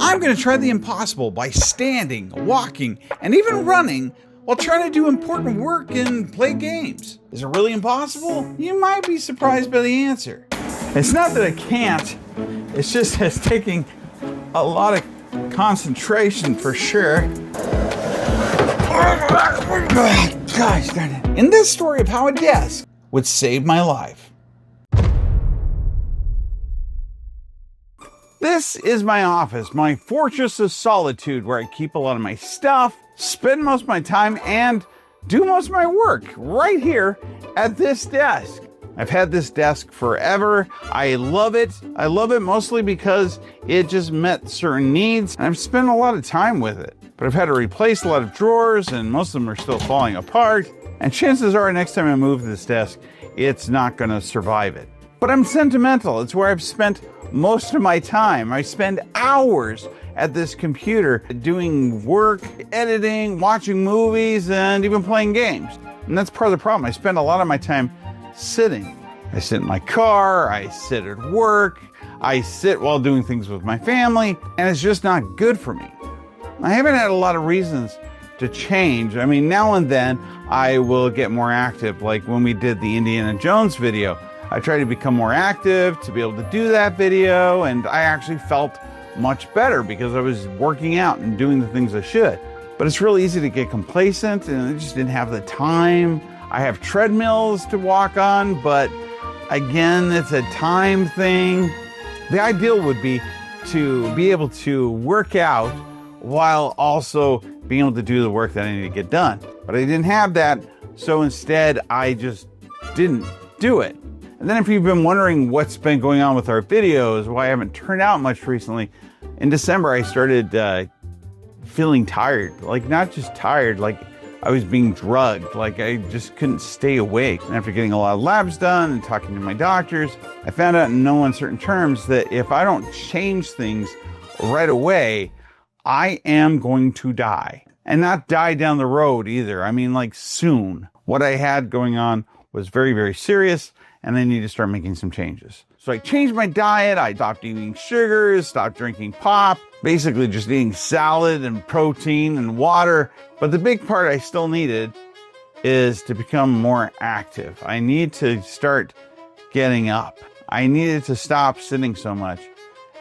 I'm going to try the impossible by standing, walking, and even running while trying to do important work and play games. Is it really impossible? You might be surprised by the answer. It's not that I can't, it's just it's taking a lot of concentration for sure. Gosh darn it. In this story of how a desk would save my life. This is my office, my fortress of solitude, where I keep a lot of my stuff, spend most of my time, and do most of my work right here at this desk. I've had this desk forever. I love it. I love it mostly because it just met certain needs, and I've spent a lot of time with it. But I've had to replace a lot of drawers, and most of them are still falling apart. And chances are next time I move this desk, it's not going to survive it. But I'm sentimental. It's where I've spent most of my time. I spend hours at this computer doing work, editing, watching movies, and even playing games. And that's part of the problem. I spend a lot of my time sitting. I sit in my car, I sit at work, I sit while doing things with my family, and it's just not good for me. I haven't had a lot of reasons to change. I mean, now and then I will get more active, like when we did the Indiana Jones video. I tried to become more active to be able to do that video, and I actually felt much better because I was working out and doing the things I should. But it's really easy to get complacent, and I just didn't have the time. I have treadmills to walk on, but again, it's a time thing. The ideal would be to be able to work out while also being able to do the work that I need to get done. But I didn't have that, so instead I just didn't do it. And then if you've been wondering what's been going on with our videos, why I haven't turned out much recently, in December I started feeling tired. Like, not just tired, like I was being drugged. Like I just couldn't stay awake. And after getting a lot of labs done and talking to my doctors, I found out in no uncertain terms that if I don't change things right away, I am going to die. And not die down the road either. I mean, like soon. What I had going on was very, very serious, and I need to start making some changes. So I changed my diet. I stopped eating sugars, stopped drinking pop, basically just eating salad and protein and water. But the big part I still needed is to become more active. I need to start getting up. I needed to stop sitting so much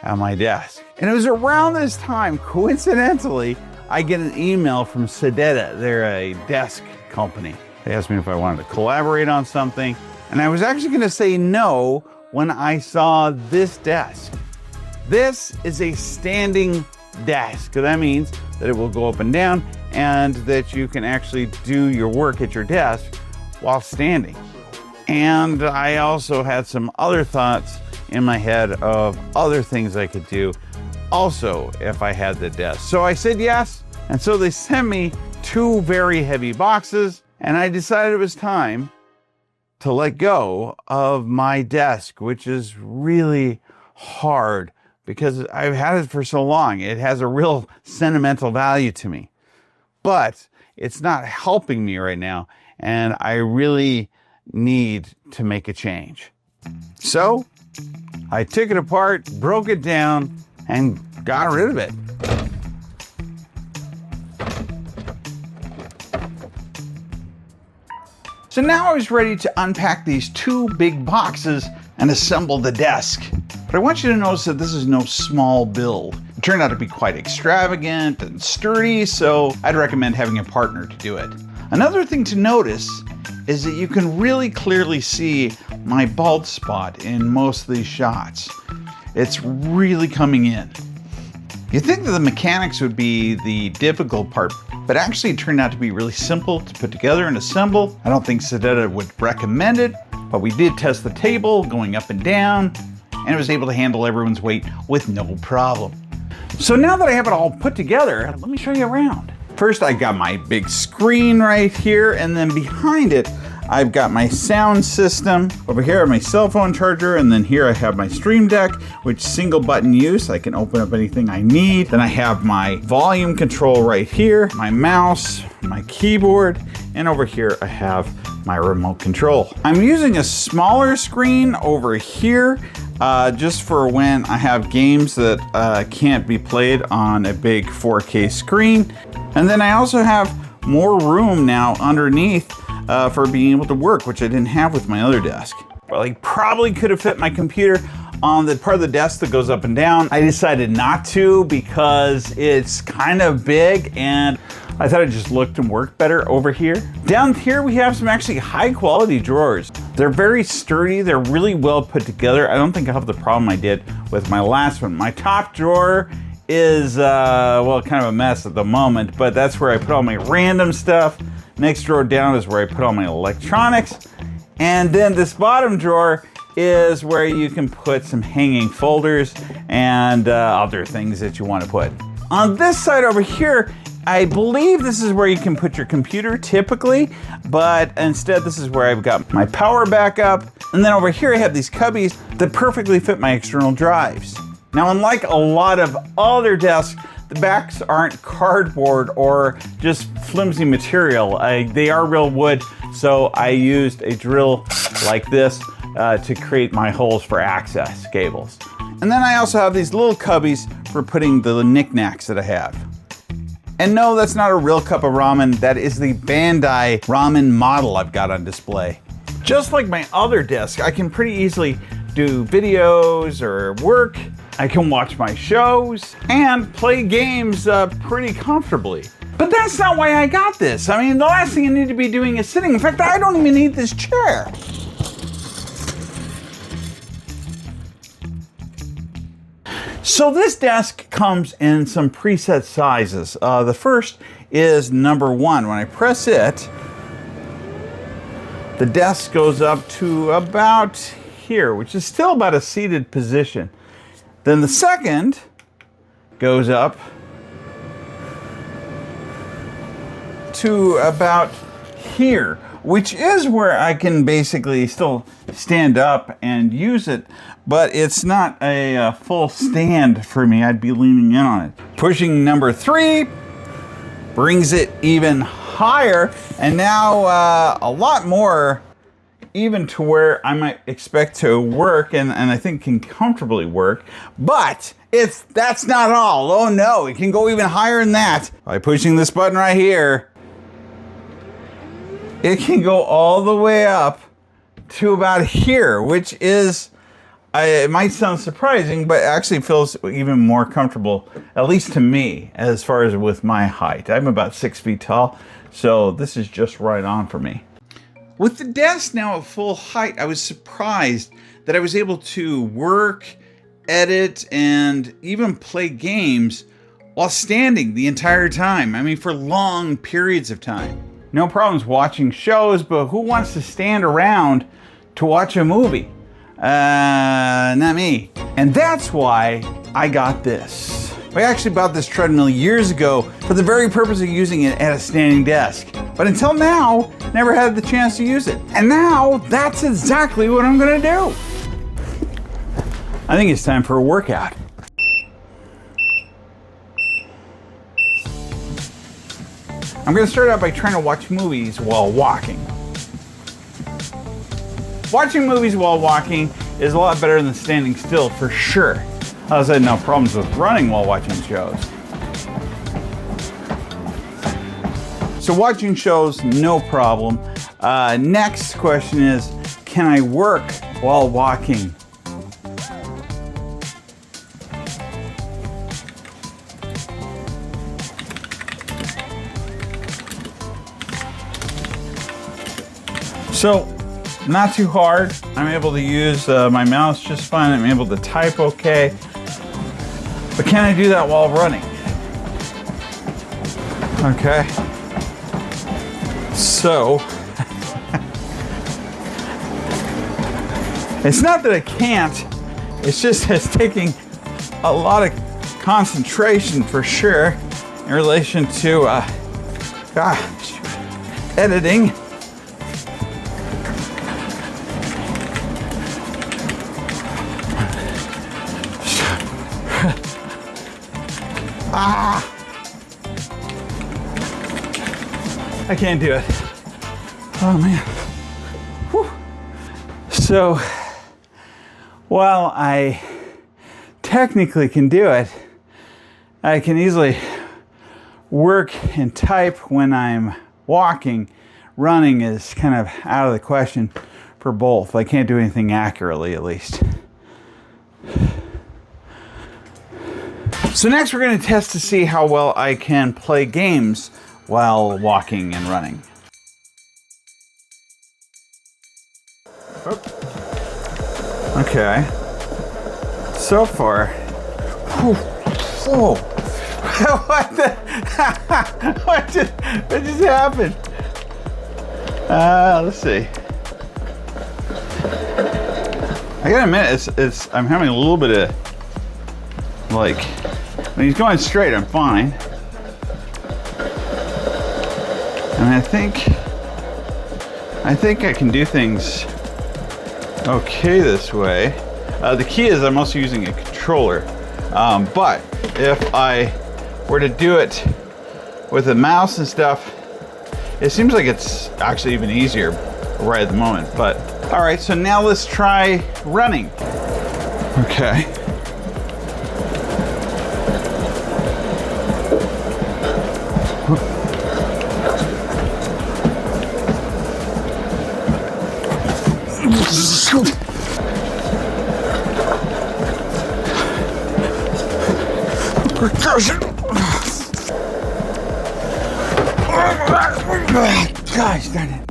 at my desk. And it was around this time, coincidentally, I get an email from Sedeta. They're a desk company. They asked me if I wanted to collaborate on something. And I was actually going to say no when I saw this desk. This is a standing desk. That means that it will go up and down and that you can actually do your work at your desk while standing. And I also had some other thoughts in my head of other things I could do also if I had the desk. So I said yes. And so they sent me 2 very heavy boxes, and I decided it was time to let go of my desk, which is really hard because I've had it for so long. It has a real sentimental value to me, but it's not helping me right now, and I really need to make a change. So I took it apart, broke it down, and got rid of it. So now I was ready to unpack these 2 big boxes and assemble the desk. But I want you to notice that this is no small build. It turned out to be quite extravagant and sturdy, so I'd recommend having a partner to do it. Another thing to notice is that you can really clearly see my bald spot in most of these shots. It's really coming in. You'd think that the mechanics would be the difficult part, but actually it turned out to be really simple to put together and assemble. I don't think Sedeta would recommend it, but we did test the table going up and down, and it was able to handle everyone's weight with no problem. So now that I have it all put together, let me show you around. First, I got my big screen right here, and then behind it, I've got my sound system. Over here I have my cell phone charger, and then here I have my Stream Deck, which single button use. I can open up anything I need. Then I have my volume control right here, my mouse, my keyboard, and over here I have my remote control. I'm using a smaller screen over here just for when I have games that can't be played on a big 4K screen. And then I also have more room now underneath for being able to work, which I didn't have with my other desk. Well, I probably could have fit my computer on the part of the desk that goes up and down. I decided not to because it's kind of big and I thought it just looked and worked better over here. Down here we have some actually high quality drawers. They're very sturdy, they're really well put together. I don't think I have the problem I did with my last one. My top drawer is, well, kind of a mess at the moment, but that's where I put all my random stuff. Next drawer down is where I put all my electronics. And then this bottom drawer is where you can put some hanging folders and other things that you want to put. On this side over here, I believe this is where you can put your computer typically, but instead this is where I've got my power backup. And then over here I have these cubbies that perfectly fit my external drives. Now, unlike a lot of other desks, the backs aren't cardboard or just flimsy material. They are real wood, so I used a drill like this to create my holes for access cables. And then I also have these little cubbies for putting the knickknacks that I have. And no, that's not a real cup of ramen. That is the Bandai ramen model I've got on display. Just like my other desk, I can pretty easily do videos or work. I can watch my shows and play games pretty comfortably. But that's not why I got this. I mean, the last thing I need to be doing is sitting. In fact, I don't even need this chair. So this desk comes in some preset sizes. The first is number 1. When I press it, the desk goes up to about here, which is still about a seated position. Then the second goes up to about here, which is where I can basically still stand up and use it, but it's not a full stand for me. I'd be leaning in on it. Pushing number 3 brings it even higher, and now a lot more, even to where I might expect to work and I think can comfortably work. But that's not all. Oh no, it can go even higher than that. By pushing this button right here, it can go all the way up to about here, which is, it might sound surprising, but actually feels even more comfortable, at least to me, as far as with my height. I'm about 6 feet tall, so this is just right on for me. With the desk now at full height, I was surprised that I was able to work, edit, and even play games while standing the entire time. I mean, for long periods of time. No problems watching shows, but who wants to stand around to watch a movie? Not me. And that's why I got this. I actually bought this treadmill years ago for the very purpose of using it at a standing desk. But until now, never had the chance to use it. And now, that's exactly what I'm gonna do. I think it's time for a workout. I'm gonna start out by trying to watch movies while walking. Watching movies while walking is a lot better than standing still, for sure. I had no problems with running while watching shows. So watching shows, no problem. Next question is, can I work while walking? So, not too hard. I'm able to use my mouse just fine. I'm able to type okay. But can I do that while running? Okay. So, it's not that I can't, it's just it's taking a lot of concentration for sure in relation to editing. I can't do it. Oh man. So while I technically can do it, I can easily work and type when I'm walking. Running is kind of out of the question for both. I can't do anything accurately, at least. So next we're going to test to see how well I can play games while walking and running. Okay. So far. Whoa. What just happened? Let's see. I gotta admit, I'm having a little bit of, like, when he's going straight, I'm fine. And I think I can do things okay this way. The key is I'm also using a controller. But if I were to do it with a mouse and stuff, it seems like it's actually even easier right at the moment. But all right, so now let's try running. Okay. Gosh darn it.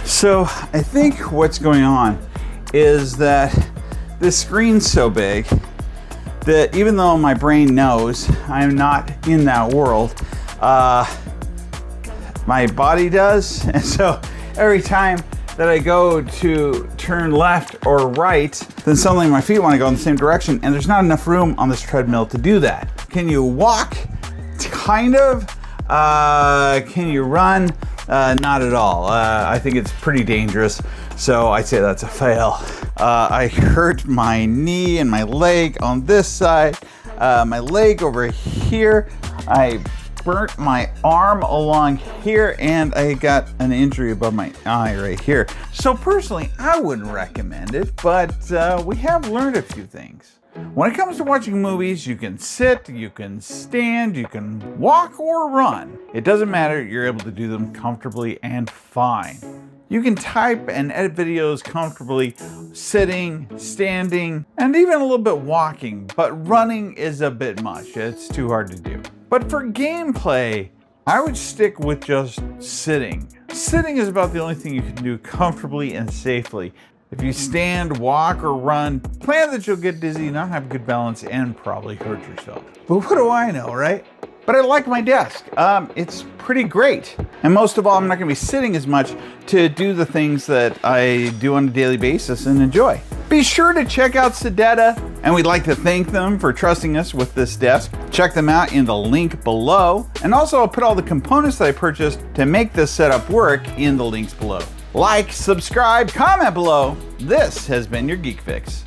So I think what's going on is that this screen's so big that even though my brain knows I'm not in that world, my body does. And so every time that I go to turn left or right, then suddenly my feet want to go in the same direction, and there's not enough room on this treadmill to do that. Can you walk? Kind of. Can you run? Not at all. I think it's pretty dangerous, so I'd say that's a fail. I hurt my knee and my leg on this side, my leg over here. I burnt my arm along here, and I got an injury above my eye right here. So personally, I wouldn't recommend it, but we have learned a few things. When it comes to watching movies, you can sit, you can stand, you can walk or run. It doesn't matter, you're able to do them comfortably and fine. You can type and edit videos comfortably, sitting, standing, and even a little bit walking, but running is a bit much. It's too hard to do. But for gameplay, I would stick with just sitting. Sitting is about the only thing you can do comfortably and safely. If you stand, walk, or run, plan that you'll get dizzy, not have good balance, and probably hurt yourself. But what do I know, right? But I like my desk. It's pretty great. And most of all, I'm not gonna be sitting as much to do the things that I do on a daily basis and enjoy. Be sure to check out Sedeta, and we'd like to thank them for trusting us with this desk. Check them out in the link below. And also I'll put all the components that I purchased to make this setup work in the links below. Like, subscribe, comment below. This has been your Geek Fix.